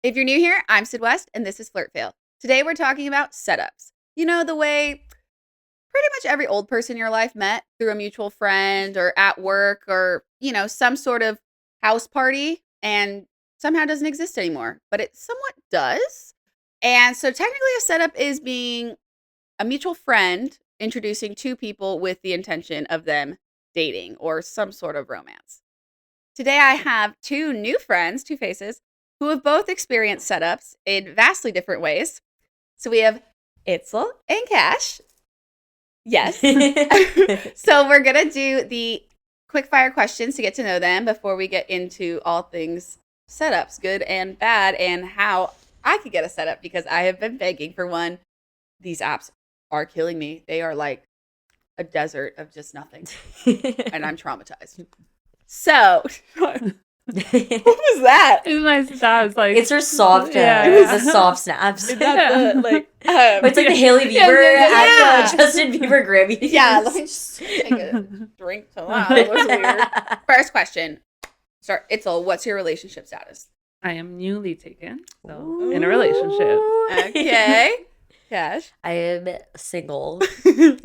If you're new here, I'm Sid West, and this is Flirt Fail. Today we're talking about setups. You know, the way pretty much every old person in your life met through a mutual friend or at work or, some sort of house party and somehow doesn't exist anymore, but it somewhat does. And so technically a setup is being a mutual friend introducing two people with the intention of them dating or some sort of romance. Today I have two new friends, two faces, who have both experienced setups in vastly different ways. So we have Itzel and Cash. Yes. So we're going to do the quick fire questions to get to know them before we get into all things setups, good and bad, and how I could get a setup because I have been begging for one. These apps are killing me. They are like a desert of just nothing. And I'm traumatized. So, what was that? It's my snaps. Like it's her soft. Yeah. It's the soft snaps. Is that the, like, it's like the Hailey Bieber at the Justin Bieber Grammys. Yeah, let me just take a drink to that. That was weird. First question. Start. Itzel, what's your relationship status? I am newly taken, so in a relationship. Okay. Cash. I am single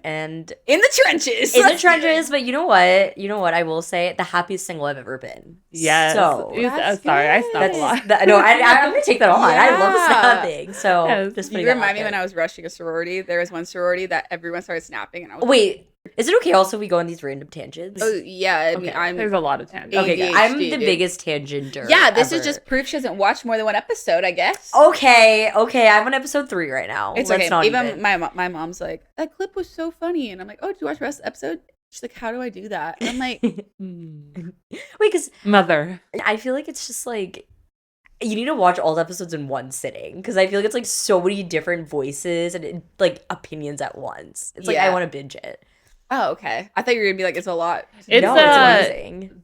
and in the trenches. in the trenches, but you know what? I will say the happiest single I've ever been. Yes. So sorry, I snap a lot. I'm gonna take that on. Yeah. I love snapping. So Yes. just You remind me when I was rushing a sorority. There was one sorority that everyone started snapping, and I was wait. Is it okay also if we go on these random tangents? oh yeah. I mean, Okay. There's a lot of tangents. Okay, ADHD, I'm the dude. biggest tangenter. Yeah, this is ever. just proof she hasn't watched more than one episode, I guess. Okay, I'm on episode 3 right now. It's Let's okay. not Even my mom's like, that clip was so funny, and I'm like, oh, did you watch the rest of the episode? She's like, how do I do that? And I'm like, Mm. Wait, because Mother. I feel like it's just like you need to watch all the episodes in one sitting because I feel like it's like so many different voices and like opinions at once. It's like I Yeah. want to binge it. oh, okay. I thought you were gonna be like, it's a lot. It's no, it's amazing.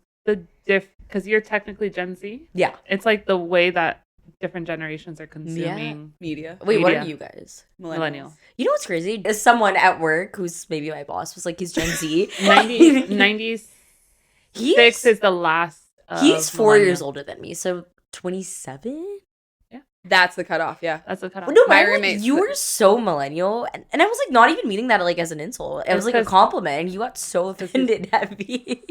because you're technically Gen Z. Yeah. It's like the way that different generations are consuming. Media. Wait, what are Media. you guys? Millennial. You know what's crazy? Is someone at work who's maybe my boss was like, he's Gen Z. 96 He's is the last. he's 4 millennial. years older than me, so 27. That's the cutoff. Yeah. That's a cutoff. No, My my roommate's you the- were so millennial, and I was like not even meaning that like as an insult. It was like a Because- compliment, and you got so offended at me.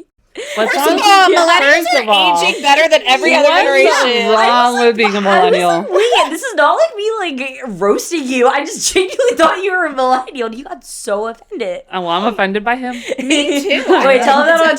What's First of wrong- all, yeah, millennials first are of all, aging better than every other What's generation. wrong with being a I was millennial? like, wait, this is not like me like roasting you. I just genuinely thought you were a millennial, and you got so offended. Oh, well, I'm offended by him. Me too. Wait, tell him that on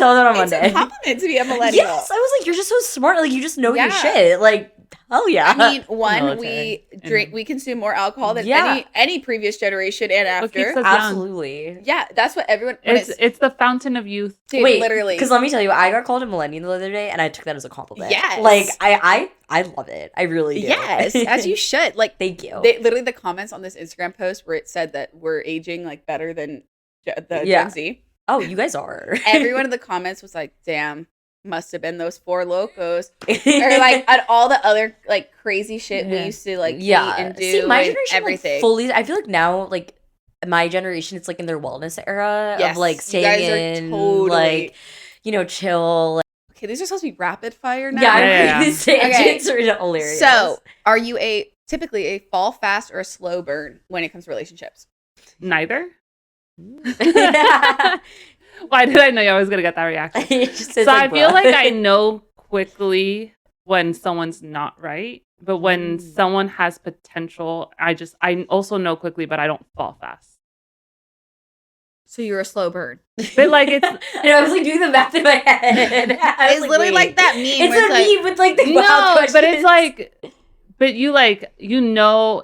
It's a Monday. compliment to be a millennial. Yes, I was like, you're just so smart. Like you just know your Yeah. shit. Like hell yeah. I mean, Military. we consume more alcohol than Yeah. any previous generation and What keeps after. us young. Absolutely. Yeah, that's what everyone. when It's the fountain of youth. dude, Wait, literally. because let me tell you, I got called a millennial the other day, and I took that as a compliment. Yes. Like I love it. I really do. Yes, as you should. Like Thank you. they literally the comments on this Instagram post where it said that we're aging like better than the Yeah. Gen Z. Oh, you guys are. Everyone in the comments was like, "Damn, must have been those four locos," or like at all the other like crazy shit we Yeah. used to like yeah. eat and do. See, my and generation everything. Like, fully. I feel like now, like my generation, it's like in their wellness era Yes, of like you staying guys are in, totally- like chill. Okay, these are supposed to be rapid fire now. Yeah, Yeah. these tangents are hilarious. So, are you typically a fall fast or a slow burn when it comes to relationships? Neither. Why did I know I was gonna get that reaction? It just So is I feel bruh. like I know quickly when someone's not right, but when someone has potential, I also know quickly, but I don't fall fast. So you're a slow burn. But like it's And I was like doing the math in my head. I was It's literally wait. like that meme. It's where a meme with like the wild no, but it's questions. like, but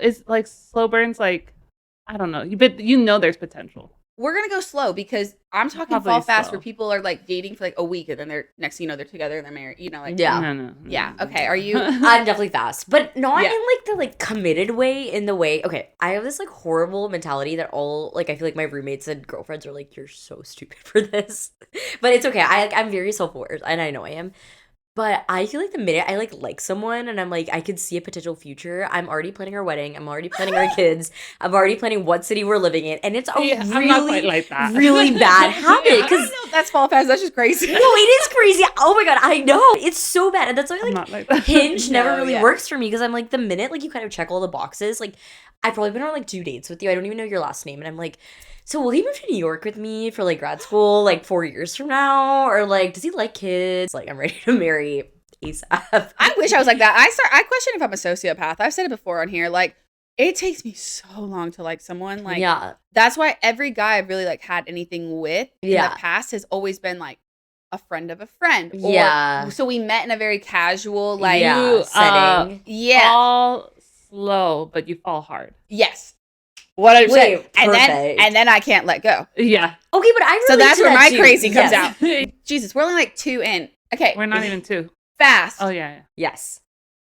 it's like slow burns. Like I don't know, but there's potential. we're gonna go slow because I'm talking Probably fall fast slow. where people are like dating for like a week and then they're next thing you know they're together and they're married. Like Yeah. No. yeah. Okay, are you? I'm definitely fast, but not Yeah. in like the like committed way. In the way, okay, I have this like horrible mentality that all like I feel like my roommates and girlfriends are like, you're so stupid for this, but it's okay. I'm very self-aware and I know I am. But I feel like the minute I like someone and I'm like, I could see a potential future, I'm already planning our wedding. I'm already planning our kids. I'm already planning what city we're living in. And it's a Yeah, I'm not quite really, like that. really bad habit. Yeah. I Because don't know if that's fall fast. That's just crazy. no, it is crazy. Oh my God, I know. It's so bad. And that's why I'm like not like that. Hinge never No, really yeah. works for me because I'm like, the minute like you kind of check all the boxes, like I've probably been on like 2 dates with you. I don't even know your last name. And I'm like, so will he move to New York with me for like grad school like 4 years from now? Or like, does he like kids? Like, I'm ready to marry ASAP. I wish I was like that. I question if I'm a sociopath. I've said it before on here. Like, it takes me so long to like someone. Like, yeah. that's why every guy I've really like had anything with in Yeah. the past has always been like a friend of a friend. Or, Yeah. so we met in a very casual, like, Yeah. Setting. yeah. Fall slow, but you fall hard. Yes. What I'm saying. Wait, And perfect. then I can't let go. Yeah. Okay, but I So relate that's to where that my too. crazy comes Yes. out. Jesus, we're only like 2 in. Okay. We're not even 2. Fast. Oh, yeah. Yes.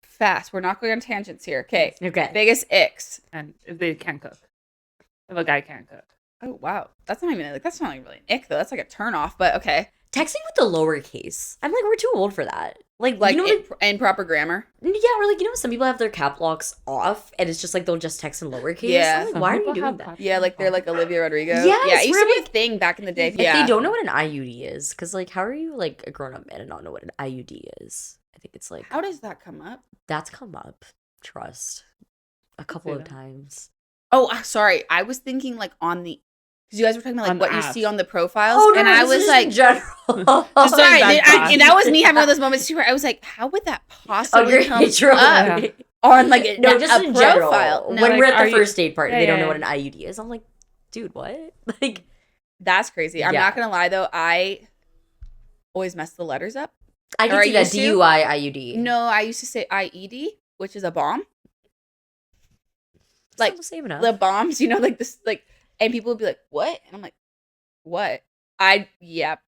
Fast. We're not going on tangents here. Okay. Okay. Biggest icks. And if they can't cook. If a guy can't cook. Oh wow, that's not even like that's not even really an ick though. That's like a turn off. But okay, Texting with the lowercase. I'm like, we're too old for that. Like like you know, like, improper grammar. yeah, or like, you know, some people have their cap locks off and it's just like they'll just text in lowercase. Yeah. I'm like, Some why are people you doing have that? Yeah, like they're like Olivia Rodrigo. Yes, yeah, it used to where be I'm a thing back in the day. If Yeah, they don't know what an IUD is, because like, how are you like a grown up man and not know what an IUD is? I think it's like How does that come up? that's come up. Trust a couple say of that. times. Oh, sorry. I was thinking like on the because you guys were talking about like On what the you apps. see on the profiles, Oh no, and no, I this was is like, in general. just sorry, Bad and that was me having one of those moments too, where I was like, how would that possibly come true. up Yeah. on like No, a just in profile? general. No, When like, we're at are the you- first date party, Yeah, they don't yeah, know what yeah. an IUD is. I'm like, dude, what? Like, that's crazy. I'm Yeah. not gonna lie though, I always mess the letters up. I Or can I see that used to. DUI IUD. No, I used to say IED, which is a bomb. like, Still the same enough. The bombs, you know, like this, like, and people would be like, "What?" And I'm like, "What?" I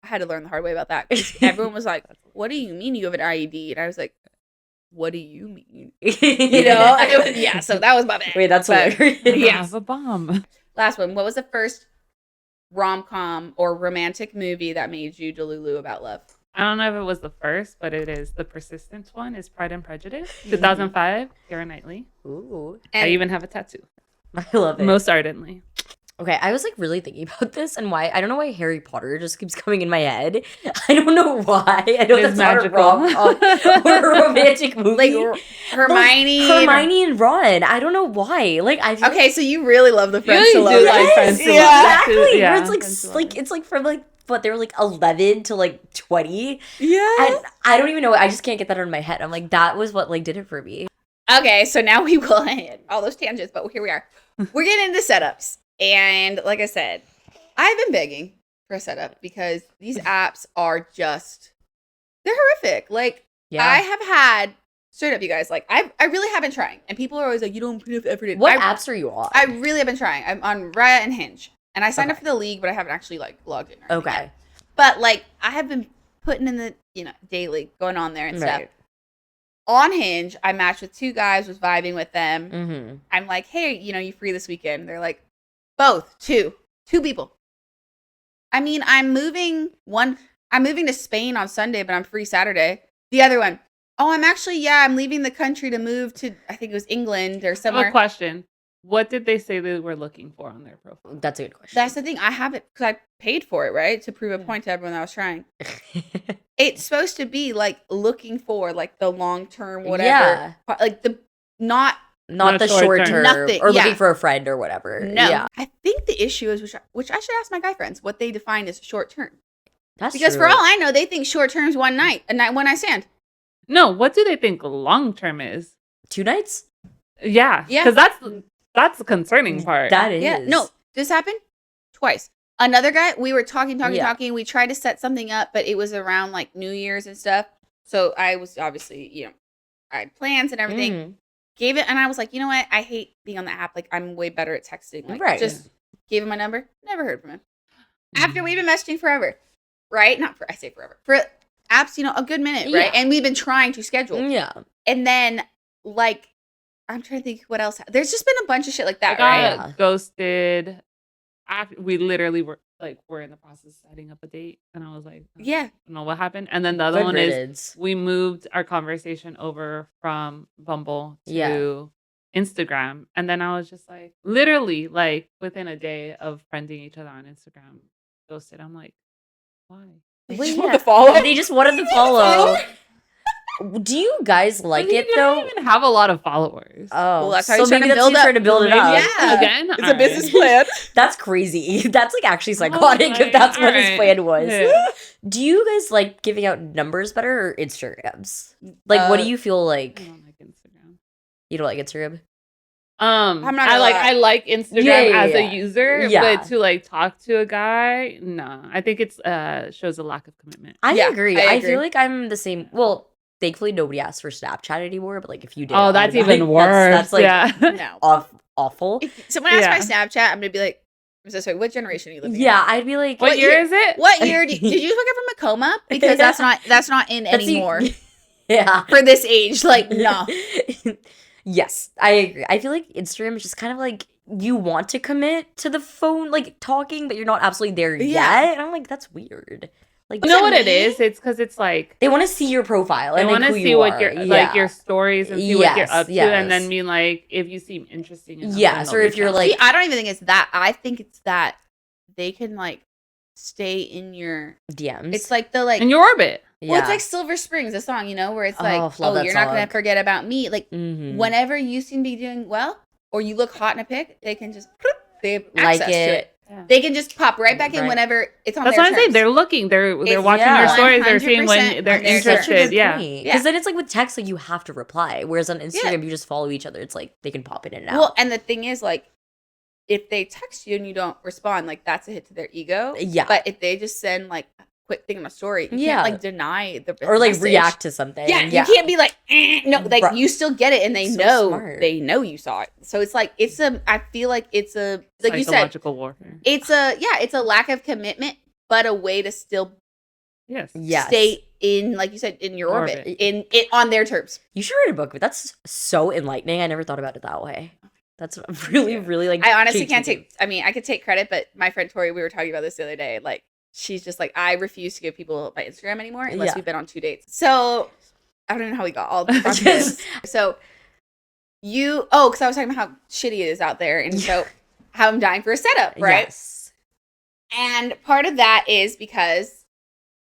had to learn the hard way about that because everyone was like, "What do you mean you have an IED?" And I was like, "What do you mean?" You know? Yeah. So that was my bad. Wait, that's But- hilarious. Yeah. Have a bomb. Last one. What was the first rom-com or romantic movie that made you delulu about love? I don't know if it was the first, but it is. The persistence one is Pride and Prejudice. 2005, Keira Knightley. Ooh, And I even have a tattoo. I love it. Most ardently. Okay, I was like really thinking about this and why I don't know why Harry Potter just keeps coming in my head. I don't know why. I know It that's is not a magical. rom-com or a romantic movie. like Hermione. Hermione and Ron. I don't know why. Like I feel Okay, so you really love the Friends You to do Love. like Yes, Friends to Love. yeah. exactly. Yeah, Where it's like Friends to like Love. it's like from like what they were like 11 to like 20. Yeah. And I don't even know. I just can't get that out of my head. I'm like, that was what like did it for me. Okay, so now we will end all those tangents, but here we are. We're getting into setups. And like I said, I've been begging for a setup because these apps are just, they're horrific. Like, Yeah. I have had, straight up, you guys, like, I really have been trying. And people are always like, you don't put enough effort in. What I, apps are you on? I really have been trying. I'm on Raya and Hinge. And I signed up Okay. for the league, but I haven't actually, like, logged in. Or anything Okay. yet. But, like, I have been putting in the, you know, daily, going on there and stuff. Right. On Hinge, I matched with 2 guys, was vibing with them. Mm-hmm. I'm like, hey, you know, you free this weekend? They're like, both, two people. I mean, I'm moving to Spain on Sunday, but I'm free Saturday. The other one, oh, I'm leaving the country to move to, I think it was England or I have a somewhere. question. What did they say they were looking for on their profile? That's a good question. That's the thing. I have it because I paid for it, right? To prove a point to everyone that I was trying. It's supposed to be like looking for like the long term, whatever. Yeah. Like the not Not the short short term. term. Nothing, Or yeah. looking for a friend or whatever. no. Yeah. I think the issue is which I should ask my guy friends what they define as short term. That's Because true. for all I know, they think short term is one night, one night stand. No, what do they think long term is? 2 nights? Yeah. Yeah. Because that's the concerning part. That is. Yeah, no, this happened twice. Another guy, we were talking. Yeah. We tried to set something up, but it was around like New Year's and stuff. So I was obviously, you know, I had plans and everything. Mhm. Gave it, and I was like, you know what? I hate being on the app. Like, I'm way better at texting. Like, Right. just gave him my number. Never heard from him. Mm. After we've been messaging forever, right? I say forever. For apps, you know, a good minute, right? Yeah. And we've been trying to schedule. Yeah. And then, like, I'm trying to think what else. There's just been a bunch of shit like that, I got right? Yeah. ghosted we literally were in the process of setting up a date, and I was like, Yeah. I don't know what happened. And then the other Good one riddance. is we moved our conversation over from Bumble Yeah. to Instagram, and then I was just like, literally, like within a day of friending each other on Instagram, ghosted. I'm like, why? They Well, just yeah. want the follow. They just wanted to follow. Do you guys like But he it didn't though? even have a lot of followers. Oh, Well, that's how so he's trying maybe to that's build he's up. trying to build it Maybe up. Yeah. again. It's All a business right. plan. That's crazy. That's like actually I was psychotic if like, that's what his alright. plan was. Yeah. Do you guys like giving out numbers better or Instagrams? Like, what do you feel I like? don't like Instagram. You don't like Instagram? I'm not I gonna lie. I like Instagram Yeah, as yeah. a user, Yeah. but to like talk to a guy, no. I think it's shows a lack of commitment. I Yeah, agree. I I agree. feel like I'm the same. Well, thankfully nobody asks for Snapchat anymore. But like, if you did, Oh, I'd that's be even like, worse. That's like yeah. No. awful. If someone asks Yeah. my Snapchat, I'm gonna be like, I'm so sorry, what generation are you living in? Yeah, I'd be like, What year is it? What year did you wake up from a coma? Because that's not in That's the- anymore Yeah. for this age. Like, no. Yes, I agree. I feel like Instagram is just kind of like you want to commit to the phone, like talking, but you're not absolutely there Yeah. yet. And I'm like, that's weird. Like, You know that what it mean? is? It's because it's like they want to see your profile. they and want like to who see you what are. your Yeah. like your stories and see what you're up to, and then yes. be like, if you seem interesting enough, Yes, then or they'll if you're reach out. like- See, I don't even think it's that. I think it's that they can like stay in your. DMs. It's like the like. in your orbit. Well, it's like Silver Springs, the song, you know, where it's Oh, like, love oh, that you're not gonna song. forget about me. Like, Mhm. whenever you seem to be doing well, or you look hot in a pic, they can just they have Like access to it. it. They can just pop right back in Right. whenever it's on That's their what I'm saying. terms. They're looking. They're It's watching yeah. your stories. They're seeing 100% when they're on their terms. interested. Yeah. Because then it's like with text, like you have to reply. Whereas on Instagram, you just follow each other. It's like they can pop it in and out. Well, and the thing is, like, if they text you and you don't respond, like that's a hit to their ego. Yeah. But if they just send like a quick thing on a story, you Yeah. can't like deny the or like message. react to something. Yeah, you can't be like no, like Right. you still get it, and they So smart. know you saw it. So it's like I feel like it's a like you said, Psychological warfare. it's a lack of commitment, but a way to still Yes. Yes. stay in, like you said, in your orbit, Orbit. in it on their terms. You should write a book, but that's so enlightening. I never thought about it that way. That's really, really like. I honestly changed can't me. take. I mean, I could take credit, but my friend Tori, we were talking about this the other day. Like, she's just like, I refuse to give people my Instagram anymore unless Yeah. we've been on 2 dates. So I don't know how we got all onto this. So because I was talking about how shitty it is out there, and so how I'm dying for a setup, right? Yes. And part of that is because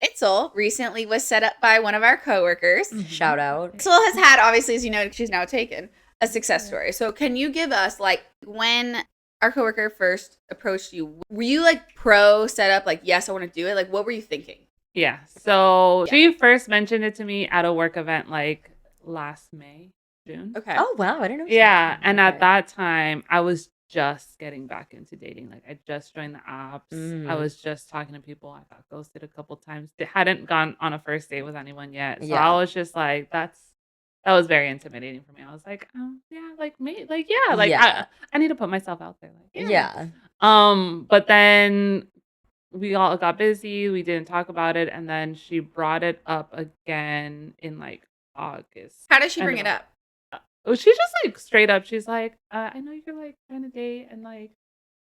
Itzel recently was set up by one of our coworkers. Shout out. Itzel has had, obviously, as you know, she's now taken a success story. So can you give us, like, when our coworker first approached you, were you like pro setup, like, yes, I want to do it? Like, what were you thinking? Yeah. So Yeah. she first mentioned it to me at a work event like last May, June. Okay. Oh wow, I don't know. Yeah. And at Okay. that time, I was just getting back into dating. Like I just joined the apps. I Mm. was just talking to people. I got ghosted a couple times. Hadn't gone on a first date with anyone yet. So Yeah. I was just like, that was very intimidating for me. I was like, yeah, like me, like yeah, like Yeah. I need to put myself out there. Like Yeah. But then we all got busy. We didn't talk about it, and then she brought it up again in like August. How does she And, bring it up? Oh, she just like straight up. She's like, I know you're like trying to date, and like,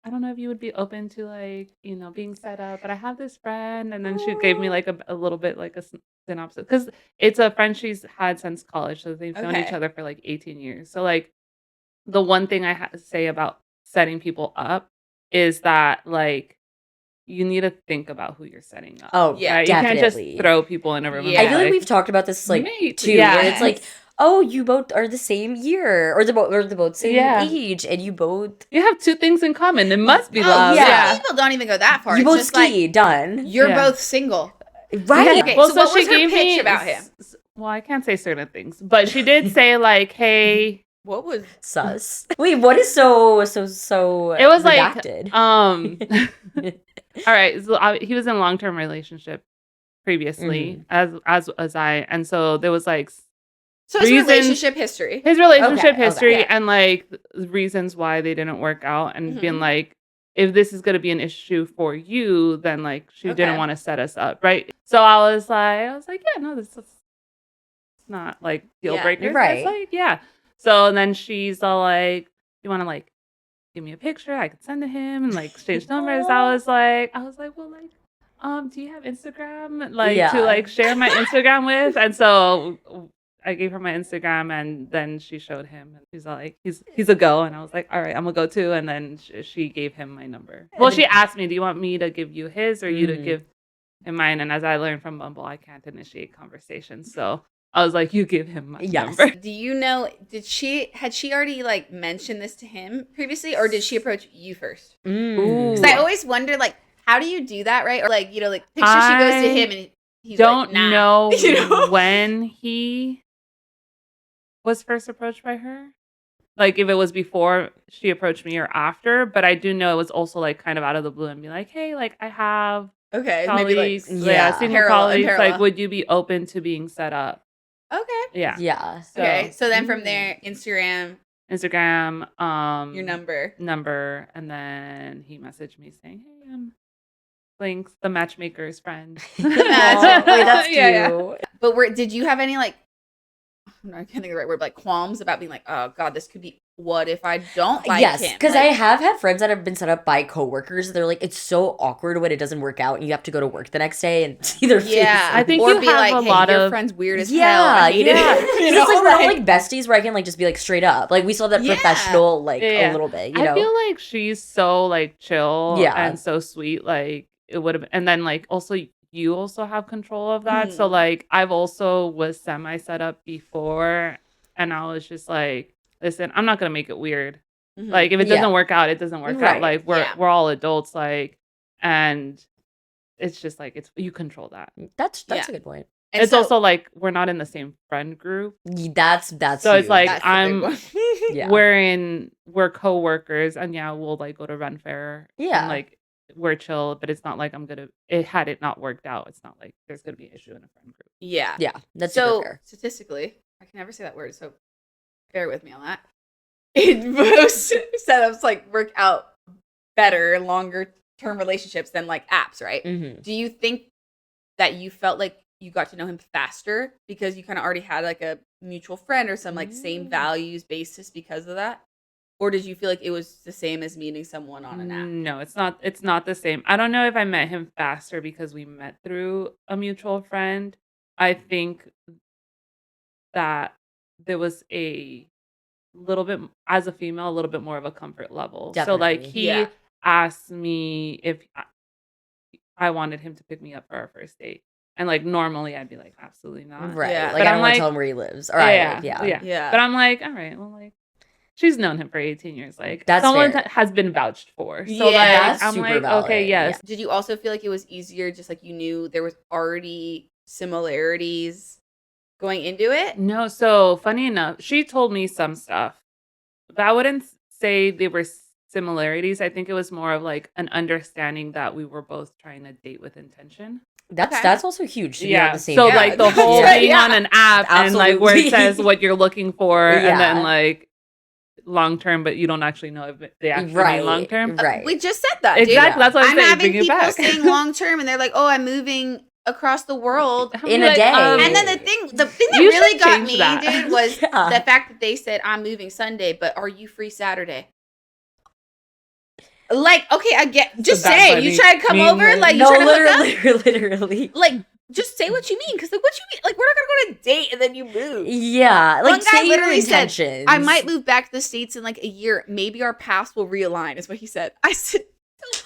I don't know if you would be open to like, being set up, but I have this friend, and then she gave me like a little bit like a synopsis because it's a friend she's had since college, so they've known each Okay. other for like 18 years. So like, the one thing I have to say about setting people up is that like you need to think about who you're setting up. Oh Yeah, right? definitely. You can't just throw people in a room. And Yeah. I be feel like we've talked about this like "Mate." too, Yeah. where it's like, oh, you both are the same year, or they're both same Yeah. age, and you both You have two things in common. It must be Oh, love. yeah. Yeah. People don't even go that far. you It's both just ski like, done, you're Yeah. both single. right? Okay, so what was her pitch about him? Well, I can't say certain things, but she did say like, "Hey, What was Sus. Wait, what is so? it was like, redacted? all right." So he was in a long-term relationship previously, as I, and so there was like so his reasons- relationship history? his relationship Okay, history okay. and like reasons why they didn't work out, and being Mhm. like, if this is going to be an issue for you, then like she Okay. didn't want to set us up, right? So I was like, yeah, no, this is not like deal Yeah. breakers. Right. It's like, yeah. So then she's all like, you want to like give me a picture I could send to him and like exchange numbers. I was like, well, like, do you have Instagram? Like to Yeah. like share my Instagram with? And so I gave her my Instagram, and then she showed him, and she's like, he's a go. And I was like, all right, I'm gonna go too. And then she gave him my number. Well, she asked me, do you want me to give you his or you to give him mine? And as I learned from Bumble, I can't initiate conversations, so I was like, you give him my number. Do you know, had she already like mentioned this to him previously, or did she approach you first? Because I always wonder, like, how do you do that, right? Or like, like picture she goes to him and he's don't like, nah. know when he was first approached by her. Like if it was before she approached me or after, but I do know it was also like kind of out of the blue and be like, hey, like I have colleagues, maybe like senior colleagues, like would you be open to being set up? Okay. Yeah. So then from there, Instagram, your number, and then he messaged me saying, hey, I'm Links, the matchmaker's friend. Wait, that's cute. Yeah. But did you have any like, I can't think of the right word, like qualms about being like, oh God, this could be, what if I don't like him? Yes, because I have had friends that have been set up by coworkers. They're like, it's so awkward when it doesn't work out and you have to go to work the next day and see their face. I think or you be have like, a hey, lot your of friend's weird as hell. I hate it. It's like we're not like besties where I can like just be like straight up. Like we still have that professional like a little bit. You know? I feel like she's so like chill and so sweet. Like it would have, and then like also you also have control of that. So like I've also was semi set up before, and I was just like, listen, I'm not gonna make it weird. Like if it doesn't work out, it doesn't work out. Like we're all adults, like, and it's just like you control that. That's a good point. And it's also like we're not in the same friend group. That's so it's like we're coworkers, and we'll like go to run fair. And, like we're chill, but it's not like had it not worked out, it's not like there's gonna be an issue in a friend group. Yeah. That's so super fair. Statistically, I can never say that word, so bear with me on that. In most setups, like work out better, longer term relationships than like apps, right? Do you think that you felt like you got to know him faster because you kind of already had like a mutual friend or some like same values basis because of that? Or did you feel like it was the same as meeting someone on an app? No, it's not. It's not the same. I don't know if I met him faster because we met through a mutual friend. I think that there was a little bit, as a female, a little bit more of a comfort level. Definitely. So like he asked me if I wanted him to pick me up for our first date. And like normally I'd be like, absolutely not. Right. Yeah. Like I don't want to tell him where he lives. Or I live. Yeah. But I'm like, all right, well, like she's known him for 18 years. Like that's someone fair. Has been vouched for. So that's I'm super like, valid. okay, yes. Did you also feel like it was easier, just like you knew there was already similarities going into it? No. So funny enough, she told me some stuff, but I wouldn't say they were similarities. I think it was more of like an understanding that we were both trying to date with intention. That's also huge to be on the same so page. like the whole being on an app and like where it says what you're looking for and then like long term, but you don't actually know if they actually mean long term. Right. We just said that. Exactly. That's what I'm saying. having people saying long term and they're like, oh, I'm moving across the world in a day. And then the thing that really got me, dude, was the fact that they said I'm moving Sunday, but are you free Saturday? Like, okay, I get. Just say you try to come over, like you try to hook up? Literally. Like, just say what you mean, because like, what you mean? Like, we're not gonna go on a date and then you move. Yeah, like one guy literally said, I might move back to the States in like a year. Maybe our paths will realign. Is what he said. I said.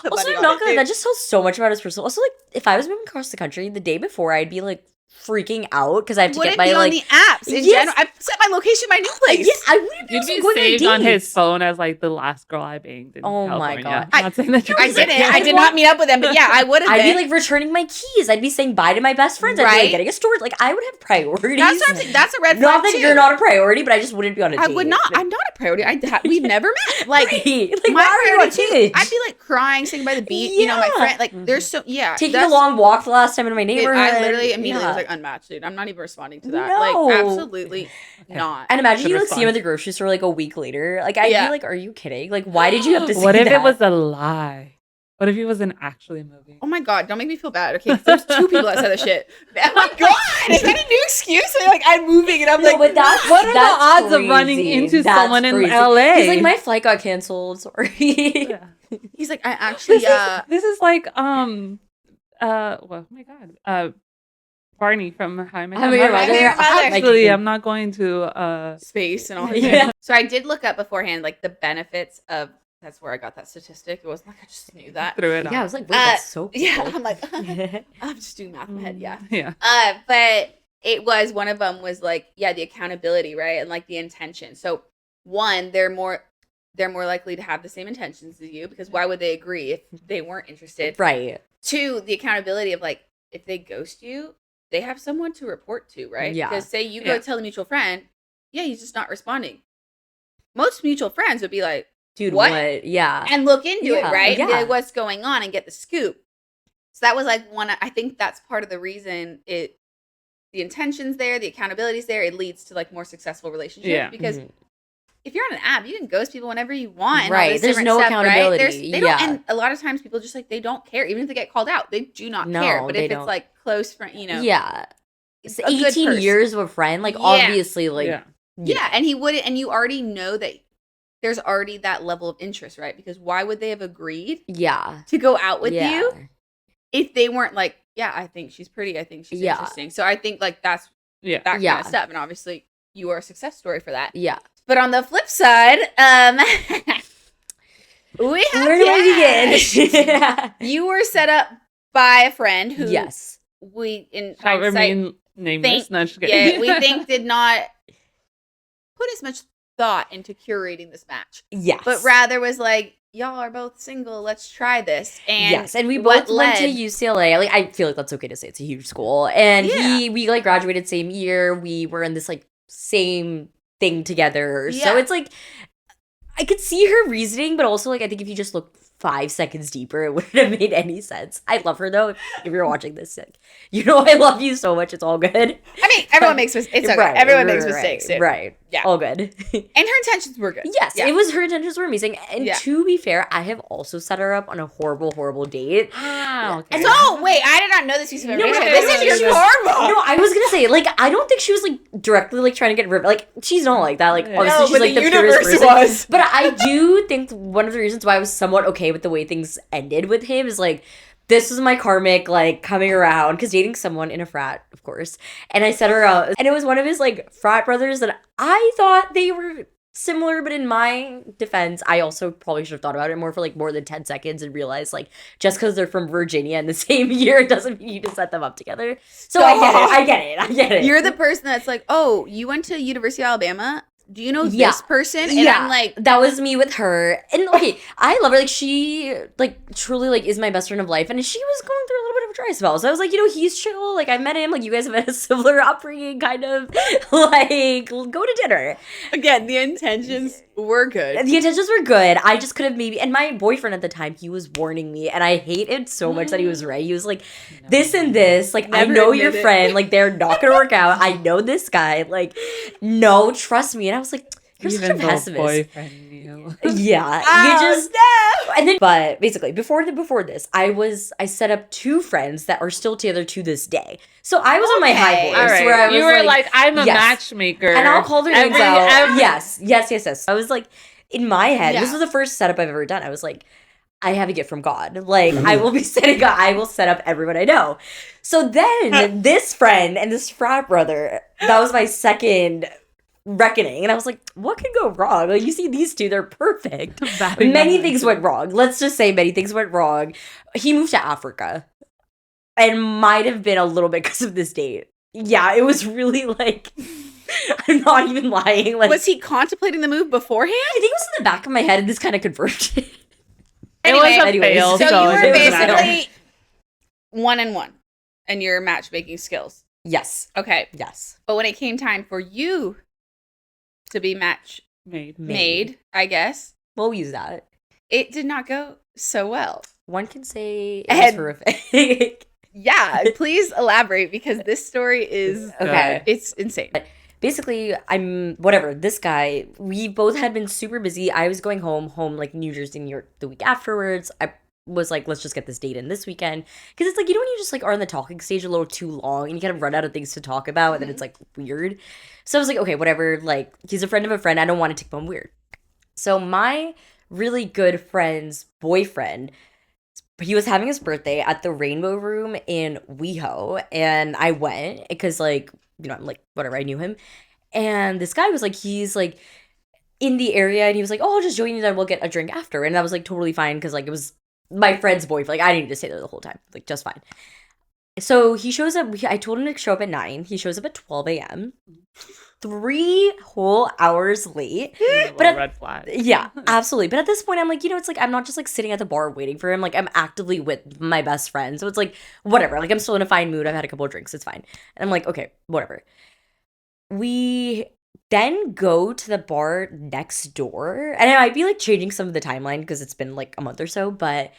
Also, not gonna. That just tells so much about his personal. Also, like, if I was moving across the country the day before, I'd be like freaking out because I have to get my like on the apps in general. I set my location, my new place. Yes, I wouldn't be saved on his phone as like the last girl I banged in California. My god! I'm not saying that I didn't. I did not meet up with them, but yeah, I would have. I'd be like returning my keys. I'd be saying bye to my best friends. I'd be like getting a storage. Like I would have priorities. That's what I'm saying. That's a red flag. Not that you're not a priority, but I just wouldn't be on a date. I would not. I'm not a priority. We've never met. Like, like my priority. I'd be like crying, sitting by the beach. You know, my friend. Like, there's taking a long walk the last time in my neighborhood. I literally immediately was like unmatched, dude. I'm not even responding to that. Like, absolutely not. And imagine you like see him at the grocery store like a week later. Like I'd be like, are you kidding? Like why did you have to say that? What if it was a lie? What if he wasn't actually moving? Oh my God, don't make me feel bad. Okay, 'cause there's 2 people that said this shit. Oh my God, is that a new excuse? Like, I'm moving and I'm No, like, but that's What are that's the odds of crazy. running into That's someone in crazy. LA? He's like, my flight got canceled. Sorry. Yeah. he's like, I actually, This is like well, oh my God, Barney from How I Met How I Met Your Your Mother. Mother. Actually, I'm not going to space and all that. Yeah. So I did look up beforehand, like the benefits of, that's where I got that statistic. It wasn't like I just knew that. throw it Yeah, I out. was like, wait, that's so cool. Yeah, I'm like, I'm just doing math in my head, yeah. Yeah. But it was, one of them was like, yeah, the accountability, right? And like the intention. So one, they're more likely to have the same intentions as you, because why would they agree if they weren't interested? Right. Two, the accountability of like, if they ghost you, they have someone to report to, right? Yeah. Because say you go Yeah. tell a mutual friend, yeah, he's just not responding. Most mutual friends would be like, Dude, What? what? Yeah. and look into it, Yeah, right? And be yeah. like, what's going on, and get the scoop. So that was like one, I think that's part of the reason the intention's there, the accountability's there, it leads to like more successful relationships. Yeah. Because Mhm. if you're on an app, you can ghost people whenever you want. and all Right. this There's different no stuff, right? accountability. They don't, Yeah. and a lot of times people just like, they don't care. Even if they get called out, they do not No, care. But they if don't. it's like close friend, Yeah. It's a good 18 person. years of a friend. Like, Yeah. obviously, like, Yeah. Yeah, and he wouldn't, and you already know that there's already that level of interest, right? Because why would they have agreed Yeah. to go out with Yeah. you if they weren't like, yeah, I think she's pretty, I think she's Yeah. interesting. So I think like that's Yeah. that Yeah. kind of stuff, and obviously you are a success story for that. Yeah. But on the flip side, we have Where do I Cash. begin? You were set up by a friend who Yes. we in Shall hindsight, remain nameless. think- No, just kidding. yeah, we think did not put as much thought into curating this match, Yes. but rather was like, y'all are both single, let's try this. And yes, and we what both went to led- UCLA. Like, I feel like that's okay to say. It's a huge school, and Yeah. we like graduated same year. We were in this like same thing together. So Yeah. it's like I could see her reasoning, but also like I think if you just look 5 seconds deeper, it wouldn't have made any sense. I love her though. If you're watching this, like, you know I love you so much. It's all good. I mean, everyone makes mistakes. It's okay. Right, Everyone makes right, mistakes too. Right. Yeah. All good. And her intentions were good. Yes, Yeah. it was, her intentions were amazing. And Yeah. to be fair, I have also set her up on a horrible, horrible date. Ah, okay. So wait, I did not know this piece of No, information. no, This no, is no, no. horrible. No, I was gonna say, like, I don't think she was like directly like trying to get ripped. Like, she's not like that. Like, Yeah. obviously, No, she's but like the the purest universe person. was. But I do think one of the reasons why I was somewhat okay with the way things ended with him is like, this was my karmic like coming around, because dating someone in a frat, of course, and I set her up, and it was one of his like frat brothers that I thought they were similar, but in my defense, I also probably should have thought about it more for like more than 10 seconds and realized like just because they're from Virginia in the same year doesn't mean you need to set them up together. So I get it. You're the person that's like, oh, you went to University of Alabama. Do you know Yeah. this person? And Yeah. I'm like, That was me with her. And okay, I love her. Like, she like truly like is my best friend of life. And she was going through a little bit of a dry spell. So I was like, you know, he's chill. Like, I met him. Like, you guys have had a similar upbringing, kind of. Like, go to dinner. again, the intentions were good. The intentions were good. I just could have maybe, and my boyfriend at the time, he was warning me, and I hate it so much that he was right. He was like, this and this, like, I Never know your admit it. friend, like, they're not gonna work out. I know this guy, like, no, trust me. And I was like, you're such a Even though pessimist. boyfriend knew. Yeah, Oh, you just no. and then, but basically, before this, I set up 2 friends that are still together to this day. So I was on my high Okay. horse, All right. where I was you were like, I'm a yes. matchmaker. and I'll call their names Every- out. every- Yes. I was like, in my head, Yeah. this was the first setup I've ever done. I was like, I have a gift from God. Like, I will be I will set up everyone I know. So then this friend and this frat brother, that was my second reckoning. And I was like, what could go wrong? Like, you see these 2, they're perfect. Batting Many on things my went wrong. Let's just say many things went wrong. He moved to Africa. And might have been a little bit because of this date. Yeah, it was really like, I'm not even lying. Like, Was he contemplating the move beforehand? I think it was in the back of my head and this kind of converged. It was a Anyways. fail. So So you were it doesn't matter. basically 1-1 in your matchmaking skills. Yes. Okay. Yes. But when it came time for you to be match made. made, I guess, We'll use that. it did not go so well. One can say it And- was horrific. Yeah, please elaborate, because this story is Okay. it's insane. Basically, this guy, we both had been super busy. I was going home like New Jersey, New York the week afterwards. I was like, let's just get this date in this weekend. Because it's like, you know, when you just like are in the talking stage a little too long and you kind of run out of things to talk about and then it's like weird. So I was like, okay, whatever. Like, he's a friend of a friend. I don't want to take him weird. So my really good friend's boyfriend, he was having his birthday at the Rainbow Room in WeHo, and I went because, like, you know, I'm like, whatever, I knew him. And this guy was like, he's like in the area, and he was like, oh, I'll just join you, then we'll get a drink after. And that was like totally fine because, like, it was my friend's boyfriend. Like, I didn't need to stay there the whole time, like, just fine. So he shows up. I told him to show up at 9. He shows up at 12 a.m. 3 whole hours late. But red flag. Yeah, absolutely. But at this point, I'm like, you know, it's like I'm not just like sitting at the bar waiting for him. Like, I'm actively with my best friend. So it's like, whatever. Like, I'm still in a fine mood. I've had a couple of drinks. It's fine. And I'm like, okay, whatever. We then go to the bar next door. And I might be like changing some of the timeline because it's been like a month or so. But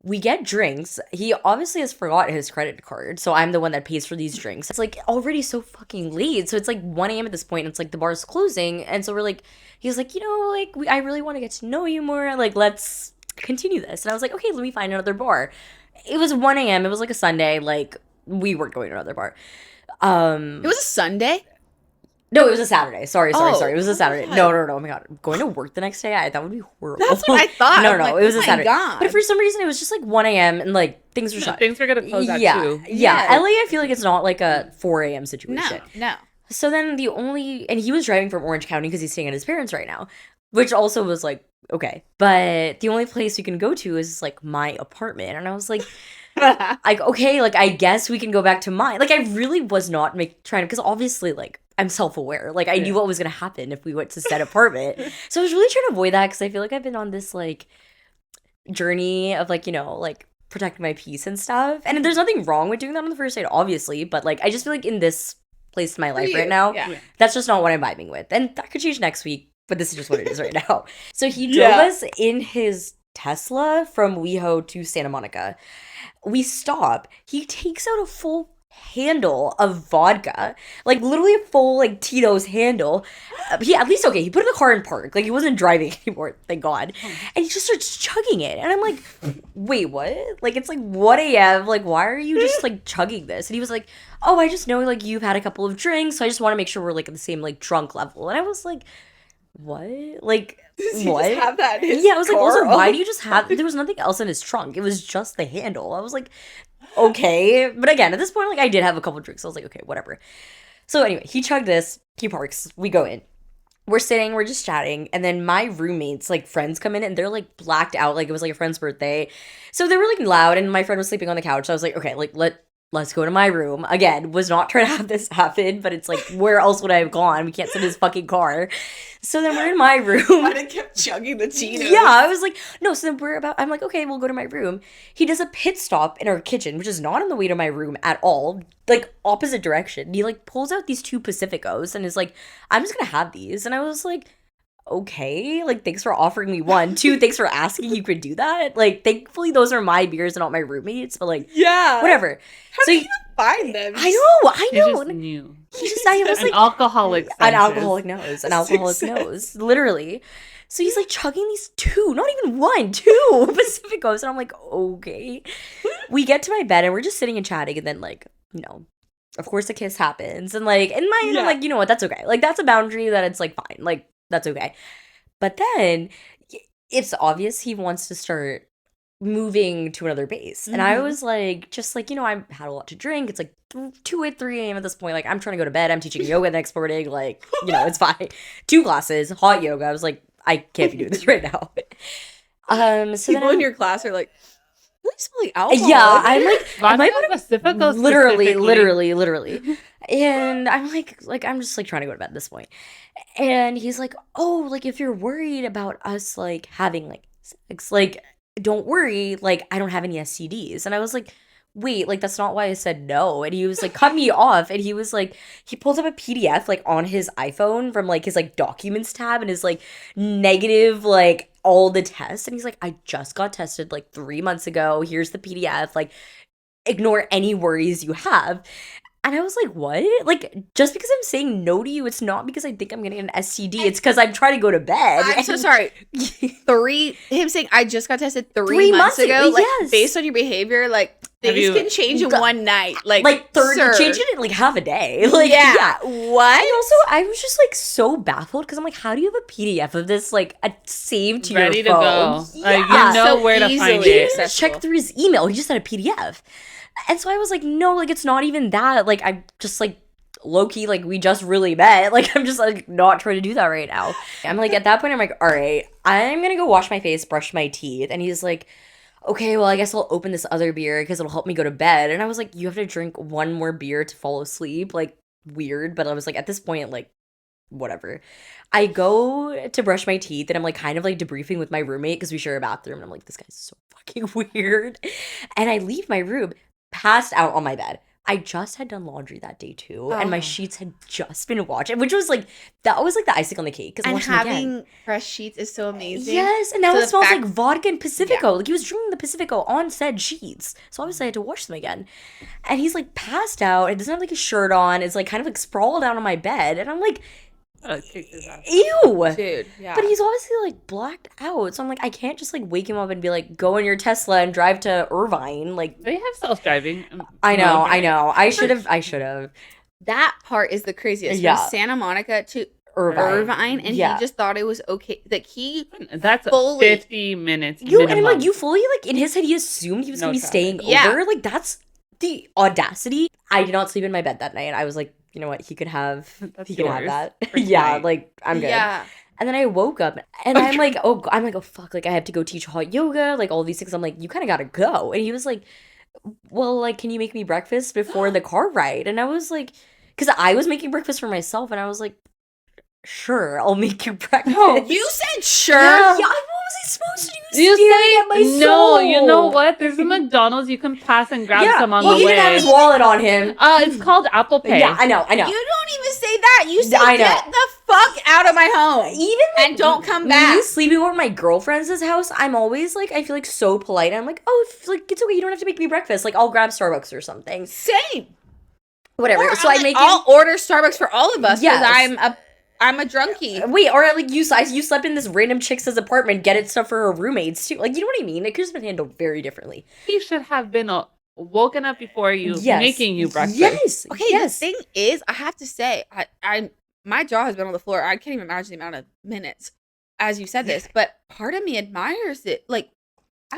we get drinks. He obviously has forgot his credit card, so I'm the one that pays for these drinks. It's like already so fucking late. So it's like 1 a.m. at this point. And it's like the bar's closing, and so we're like, he's like, you know, like I really want to get to know you more. Like, let's continue this. And I was like, okay, let me find another bar. It was 1 a.m. It was like a Sunday. Like, we weren't going to another bar. It was a Sunday? No, it was a Saturday. Sorry. It was a Saturday. God. No. Oh my God. Going to work the next day, that would be horrible. That's what I thought. No, I'm like, it was oh a my Saturday. God. But for some reason, it was just like 1 a.m. and like things were shut. Things were gonna close at 2. Yeah. Yeah. LA, I feel like it's not like a 4 a.m. situation. No. So then and he was driving from Orange County because he's staying at his parents right now, which also was like, okay. But the only place we can go to is like my apartment. And I was like, okay, like I guess we can go back to mine. Like, I really was not trying to, because obviously, like, I'm self-aware. Like, I knew what was going to happen if we went to said apartment. So I was really trying to avoid that because I feel like I've been on this, like, journey of, like, you know, like, protecting my peace and stuff. And there's nothing wrong with doing that on the first date, obviously. But, like, I just feel like in this place in my life right now, that's just not what I'm vibing with. And that could change next week, but this is just what it is right now. So he drove us in his Tesla from WeHo to Santa Monica. We stop. He takes out a full handle of vodka, like literally a full like Tito's handle. He put the car in park, like he wasn't driving anymore, thank God. And he just starts chugging it, and I'm like, wait, what? Like, it's like 1 a.m. Like, why are you just like chugging this? And he was like, oh, I just know like you've had a couple of drinks, so I just want to make sure we're like at the same like drunk level. And I was like, what? Like, Does he what? just have that in his Yeah, I was like, also, car? why do you just have? There was nothing else in his trunk. It was just the handle. I was like, okay. But again, at this point, like, I did have a couple drinks. I was like, okay, whatever. So anyway, he chugged this. He parks. We go in. We're sitting. We're just chatting. And then my roommates, like, friends come in, and they're, like, blacked out. Like, it was, like, a friend's birthday. So they were, like, loud, and my friend was sleeping on the couch. So I was like, okay, like, let's go to my room. Again, was not trying to have this happen, but it's like, where else would I have gone? We can't sit in his fucking car. So then we're in my room. I kept chugging the Tito's. Yeah, I was like, no, so then I'm like, okay, we'll go to my room. He does a pit stop in our kitchen, which is not on the way to my room at all, like opposite direction. He like pulls out these 2 Pacificos and is like, I'm just gonna have these. And I was like, okay, like, thanks for offering me 1. 2, thanks for asking you could do that. Like, thankfully those are my beers and not my roommates, but like, Yeah. whatever. How So do you even find them? I know. He just knew. I was An like, alcoholic an senses. alcoholic knows. An alcoholic Sixth knows. Literally. So he's like chugging these 2, not even 1, 2 Pacificos. And I'm like, okay. We get to my bed and we're just sitting and chatting. And then, like, you know, of course a kiss happens. And like, in my head, I'm like, you know what? That's okay. Like, that's a boundary that it's like, fine. Like, that's okay. But then it's obvious he wants to start moving to another base. And I was like, just like, you know, I had a lot to drink. It's like 3 a.m. at this point. Like, I'm trying to go to bed. I'm teaching yoga the next morning. Like, you know, it's fine. 2 classes, hot yoga. I was like, I can't be doing this right now. So People then in your class are like, really smelling alcohol. yeah, I'm like, am I Vodka Pacificos literally. specifically. And I'm like, I'm just like trying to go to bed at this point. And he's like, oh, like, if you're worried about us like having like sex, like, don't worry, like, I don't have any STDs. And I was like, wait, like, that's not why I said no. And he was like, cut me off. And he was like, he pulls up a PDF like on his iPhone from like his like documents tab and is like negative like all the tests. And he's like, I just got tested like 3 months ago. Here's the PDF. Like, ignore any worries you have. And I was like, what? Like, just because I'm saying no to you, it's not because I think I'm getting an STD. It's because I'm trying to go to bed. I'm so sorry. Him saying I just got tested 3 3 months months ago. ago, Like, yes. based on your behavior, like Have things you- can change in one night. Like 30, sir. changed it in like half a day. Like, yeah. What? And also, I was just like so baffled because I'm like, how do you have a PDF of this like saved to Ready your to phone? go. Like, Yeah. you know So where to find easily He didn't it. even accessible. check through his email. He just had a PDF. And so I was like, no, like it's not even that. Like I'm just like low-key, like we just really met. Like I'm just like not trying to do that right now. I'm like at that point I'm like, all right, I'm gonna go wash my face, brush my teeth. And he's like, okay, well I guess I'll open this other beer because it'll help me go to bed. And I was like, you have to drink one more beer to fall asleep. Like weird. But I was like, at this point, like whatever. I go to brush my teeth and I'm like kind of like debriefing with my roommate because we share a bathroom. And I'm like, this guy's so fucking weird. And I leave my room passed out on my bed. I just had done laundry that day too, and my Oh. sheets had just been washed, which was like that was like the icing on the cake. And Because having having fresh sheets is so amazing. yes, and now So it the smells fact- like vodka and Pacifico. Like he was drinking the Pacifico on said sheets, so obviously I had to wash them again. And he's like passed out. It doesn't have like a shirt on. It's like kind of like sprawled out on my bed, and I'm like, Kick his ass. ew. Dude, yeah. But he's obviously like blacked out, so I'm like, I can't just like wake him up and be like, go in your Tesla and drive to Irvine. Like, They have self-driving. I know. I should have. that part is the craziest. Yeah. From Santa Monica to Irvine. Irvine, and Yeah. he just thought it was okay. Like he That's fully- 50 minutes You and I'm minimum. like, you fully like in his head he assumed he was No gonna be traffic. staying Yeah. over. Like that's the audacity. I did not sleep in my bed that night. I was like, you know what, he could have That's he could have yours that. for Yeah, tonight. like I'm good. Yeah. And then I woke up and I'm like, oh fuck, like I have to go teach hot yoga, like all these things. I'm like, you kind of gotta go. And he was like, well, like, can you make me breakfast before the car ride? And I was like, because I was making breakfast for myself, and I was like, sure, I'll make you breakfast. You said sure. Yeah, what was I supposed to do? You Staring say at my no. soul. You know what? There's a McDonald's you can pass and grab some on well, the he way. didn't have his wallet on him. It's called Apple Pay. Yeah, I know. You don't even say that. You say I know. get the fuck out of my home. Even like, And don't come me back. sleeping over at my girlfriend's house, I'm always like, I feel like so polite. I'm like, oh, like it's okay. You don't have to make me breakfast. Like I'll grab Starbucks or something. Same. Whatever. Or So I'm I like, make I'll order Starbucks for all of us because Yes. I'm a drunkie. Wait, or like you slept in this random chick's apartment, get it stuff for her roommates too. Like you know what I mean? It could have been handled very differently. He should have been woken up before you, Yes. making you breakfast. Yes. Okay, Yes. the thing is, I have to say, I my jaw has been on the floor. I can't even imagine the amount of minutes as you said this, but part of me admires it. Like,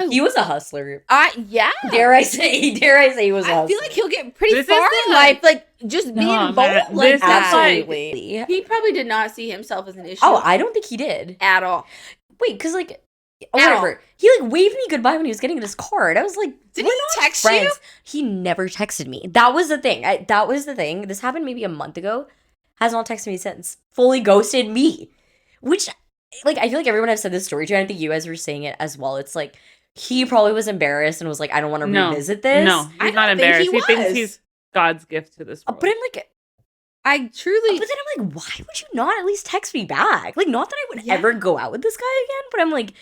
He was a hustler. yeah. Dare I say he was a I hustler. feel like he'll get pretty This is far the- in life, like just being No, bold man, like this is that. like- Absolutely. He probably did not see himself as an issue. Oh, I don't think he did. at all. Wait, because like At whatever. He like waved me goodbye when he was getting in his car. And I was like, Did we're he not text friends. you? He never texted me. That was the thing. That was the thing. This happened maybe a month ago. Has not texted me since. Fully ghosted me. Which, like, I feel like everyone has said this story to. And I think you guys were saying it as well. It's like, he probably was embarrassed and was like, I don't want to No. revisit this. No, I he's not don't think he embarrassed. He thinks was. he's God's gift to this world. But I'm like, I truly but then I'm like, why would you not at least text me back? Like, not that I would Yeah. ever go out with this guy again, but I'm like,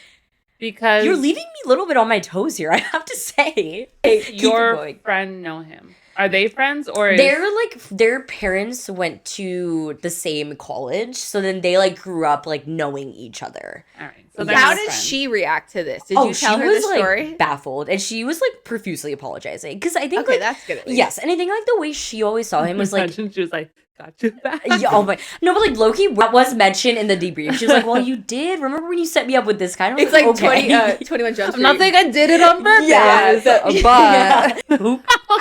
because you're leaving me a little bit on my toes here, I have to say. Keep it your going. friend know him. Are they friends or is They're like, their parents went to the same college, so then they like grew up like knowing each other. all right? So Yeah. they're how not did friends. she react to this? Did you tell her the story? like baffled, and she was like profusely apologizing because I think Okay, like that's good. At least. yes, and I think like the way she always saw him was like. Imagine she was like, got you back. Yeah, oh my no, but like Loki was mentioned in the debrief. She was like, "Well, you did. Remember when you set me up with this guy?" And I was It's like okay. 21 Jump I'm not Street. saying I did it on purpose. Yeah, but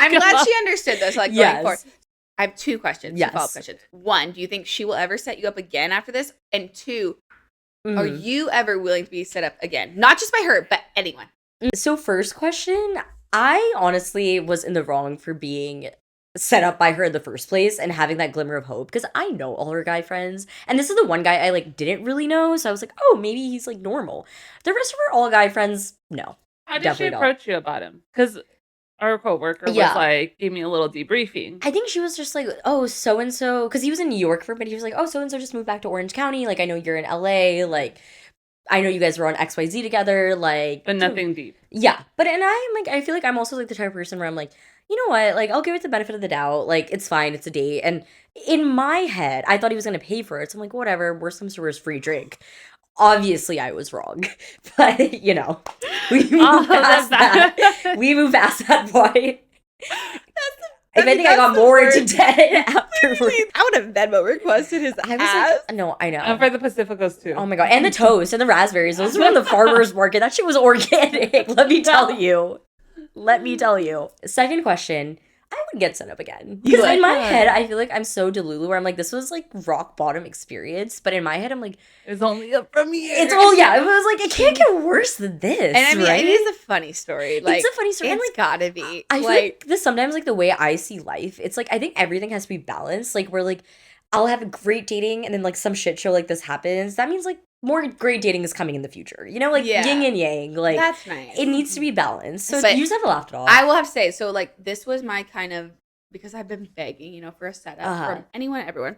I'm glad she understood this. Like, Yes. going forward. I have two questions. Yes. Two follow-up questions. One, do you think she will ever set you up again after this? And two, are Mhm. you ever willing to be set up again? Not just by her, but anyone. So first question, I honestly was in the wrong for being set up by her in the first place and having that glimmer of hope because I know all her guy friends, and this is the one guy I like didn't really know, so I was like, oh, maybe he's like normal. The rest of her all guy friends, no. How did she Definitely not. approach you about him? Because our coworker Yeah. was like, gave me a little debriefing. I think she was just like, oh, so and so, because he was in New York for a minute. He was like, oh, so and so just moved back to Orange County. Like, I know you're in LA. Like, I know you guys were on XYZ together. Like, But nothing deep. Yeah, but and I'm like, I feel like I'm also like the type of person where I'm like, you know what? Like, I'll give it the benefit of the doubt. Like, it's fine. It's a date. And in my head, I thought he was going to pay for it. So I'm like, whatever. Worst comes to worst, free drink. Obviously, I was wrong. But, you know, we move past that. We move past that point. If anything, I got more into debt afterwards. I would have Venmo requested his ass. Like, no, I know. And for the Pacificos too. Oh my god. And the toast and the raspberries. Those were on the farmer's market. That shit was organic. Let me tell you. Second question. I would get set up again. Because in my head, I feel like I'm so delulu where I'm like, this was like rock bottom experience. But in my head, I'm like, it's only up from here. It was like, it can't get worse than this. And I mean, right? it is a funny story. Like, it's a funny story. It's like, gotta be. I feel like this sometimes, like, the way I see life, it's like, I think everything has to be balanced. Like, where, like, I'll have a great dating and then, like, some shit show like this happens. That means, like, more great dating is coming in the future. You know, like, yin and yang. Like, that's nice. It needs to be balanced. So but you just have to laugh it off. I will have to say, so, like, this was my kind of, because I've been begging, you know, for a setup from anyone, everyone.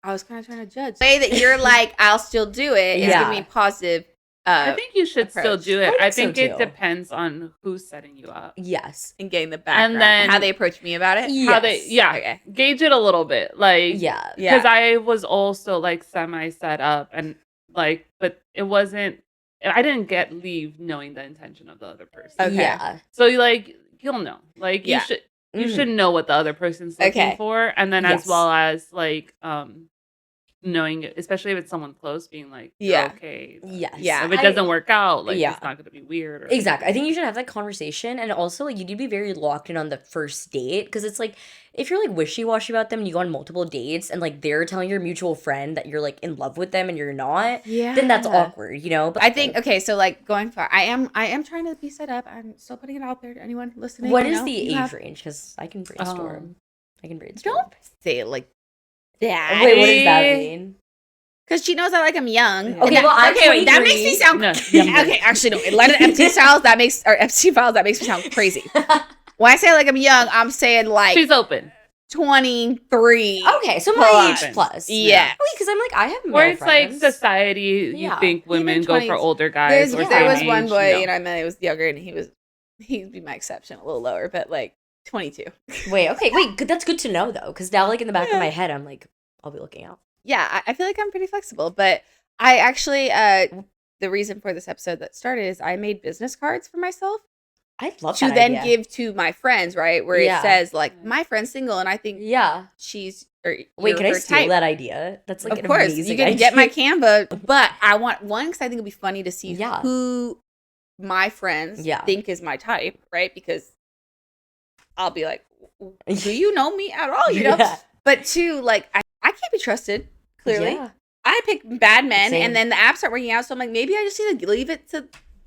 I was kind of trying to judge. The way that you're like, I'll still do it is giving me positive I think you should still do it. I think so it depends on who's setting you up. Yes. And getting the background. And then how they approach me about it. How they, Okay. gauge it a little bit. Like, Yeah. Because I was also, like, semi set up and, like, but it wasn't, I didn't leave knowing the intention of the other person. Okay. Yeah. So, like, you'll know. Like, you should know what the other person's looking for. And then as well as, like, knowing it, especially if it's someone close, being like, okay. Yes. Yeah. If it doesn't work out, like, Yeah. it's not going to be weird. Or Exactly. I think you should have that conversation. And also, like, you need to be very locked in on the first date. Because it's like, if you're, like, wishy-washy about them and you go on multiple dates and, like, they're telling your mutual friend that you're, like, in love with them and you're not, then that's awkward, you know? But I think, okay, so, like, going far, I am trying to be set up. I'm still putting it out there to anyone listening. What is the age range? Because I can brainstorm. Don't say it like that. Wait, what does that mean? Because she knows I like him young. Okay, well, I'm wait, that 23. makes me sound okay. Actually, no. In light of empty styles, that makes me sound crazy. When I say I like him young, I'm saying like she's open. 23. Okay, so my age plus. Yeah. Because I'm like, I have Where it's friends. like society, you think women go for older guys. There was one age, boy, you know, I mean, it was younger, and he'd be my exception, a little lower, but like 22. Wait, that's good to know though, because now, like, in the back of my head, I'm like, I'll be looking out. Yeah, I feel like I'm pretty flexible, but I actually, the reason for this episode that started is I made business cards for myself. I love to that then idea. give to my friends, right? Where it says like my friend's single, and I think she's wait. Can I steal type. that idea? That's like of course amazing you can idea. get my Canva, but I want one because I think it'll be funny to see who my friends think is my type, right? Because I'll be like, do you know me at all? You know, but two, like I can't be trusted. Clearly, I pick bad men, and then the apps aren't working out. So I'm like, maybe I just need to leave it to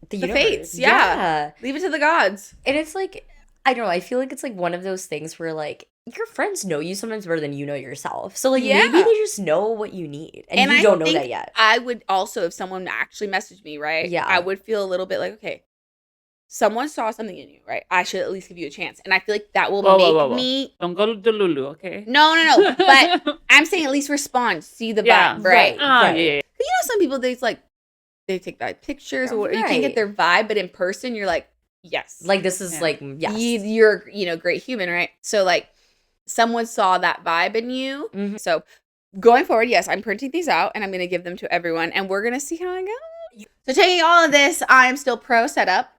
the fates. Yeah. Leave it to the gods. And it's like, I don't know, I feel like it's like one of those things where like your friends know you sometimes better than you know yourself. So like maybe they just know what you need, and you don't know that yet. I would also, if someone actually messaged me, right? Yeah, I would feel a little bit like, okay, someone saw something in you, right? I should at least give you a chance. And I feel like that will make me... Don't go to Lulu, okay? No. But I'm saying at least respond. See the vibe, right? Yeah. You know, some people, they take bad pictures or you can't get their vibe, but in person, you're like, yes. Like, this is like, yes. You're, great human, right? So, like, someone saw that vibe in you. Mm-hmm. So, going forward, yes, I'm printing these out and I'm going to give them to everyone and we're going to see how it goes. So, taking all of this, I'm still pro setup.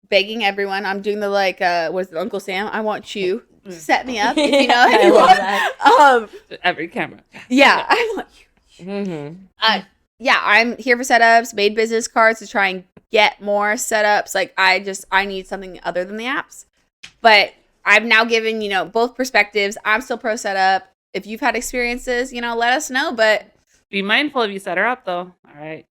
Begging everyone. I'm doing the like, what is it, Uncle Sam? I want you to set me up. If you know anyone. I love that. Every camera. Yeah, I want you. Mm-hmm. Yeah, I'm here for setups. Made business cards to try and get more setups. Like I need something other than the apps. But I've now given both perspectives. I'm still pro setup. If you've had experiences, let us know. But be mindful if you set her up, though. All right,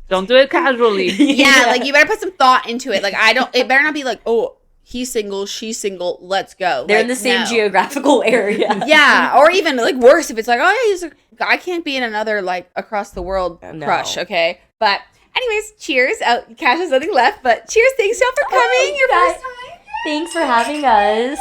Don't do it casually. Yeah, like you better put some thought into it. Like it better not be like, oh, he's single, she's single, let's go. They're in the same geographical area. Yeah, or even like worse if it's like, oh, I can't be in another like across the world crush, okay? But anyways, cheers. Cash has nothing left, but cheers. Thanks y'all for coming. Your first time. Thanks for having us.